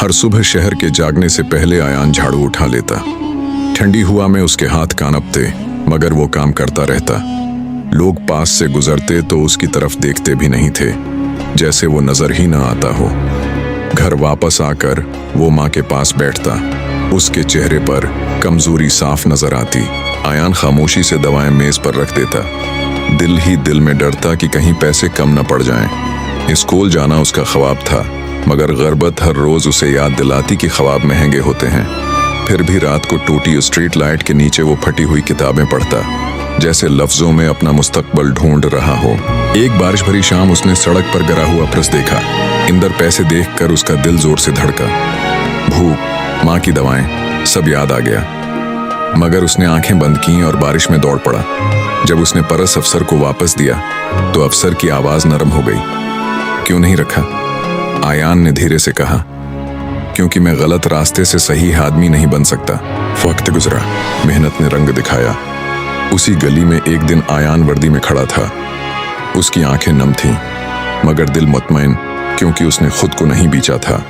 हर सुबह शहर के जागने से पहले आयान झाड़ू उठा लेता। ठंडी हवा में उसके हाथ कांपते, मगर वो काम करता रहता। लोग पास से गुजरते तो उसकी तरफ देखते भी नहीं थे, जैसे वो नजर ही ना आता हो। घर वापस आकर वो माँ के पास बैठता। उसके चेहरे पर कमजोरी साफ नजर आती। आयान खामोशी से दवाएं मेज पर रख देता। दिल ही दिल में डरता कि कहीं पैसे कम न पड़ जाएं। स्कूल जाना उसका ख्वाब था, मगर गुर्बत हर रोज उसे याद दिलाती कि ख्वाब महंगे होते हैं। फिर भी रात को टूटी स्ट्रीट लाइट के नीचे वो फटी हुई किताबें पढ़ता, जैसे लफ्जों में अपना मुस्तकबल ढूंढ रहा हो। एक बारिश भरी शाम उसने सड़क पर गिरा हुआ पर्स देखा। इंदर पैसे देखकर उसका दिल जोर से धड़का। भूख, माँ की दवाएं, सब याद आ गया। मगर उसने आंखें बंद की और बारिश में दौड़ पड़ा। जब उसने पर्स अफसर को वापस दिया तो अफसर की आवाज नरम हो गई। क्यों नहीं रखा? आयान ने धीरे से कहा। क्योंकि मैं गलत रास्ते से सही आदमी नहीं बन सकता। वक्त गुजरा, मेहनत ने रंग दिखाया। उसी गली में एक दिन आयान वर्दी में खड़ा था। उसकी आंखें नम थीं, मगर दिल मुतमईन, क्योंकि उसने खुद को नहीं बेचा था।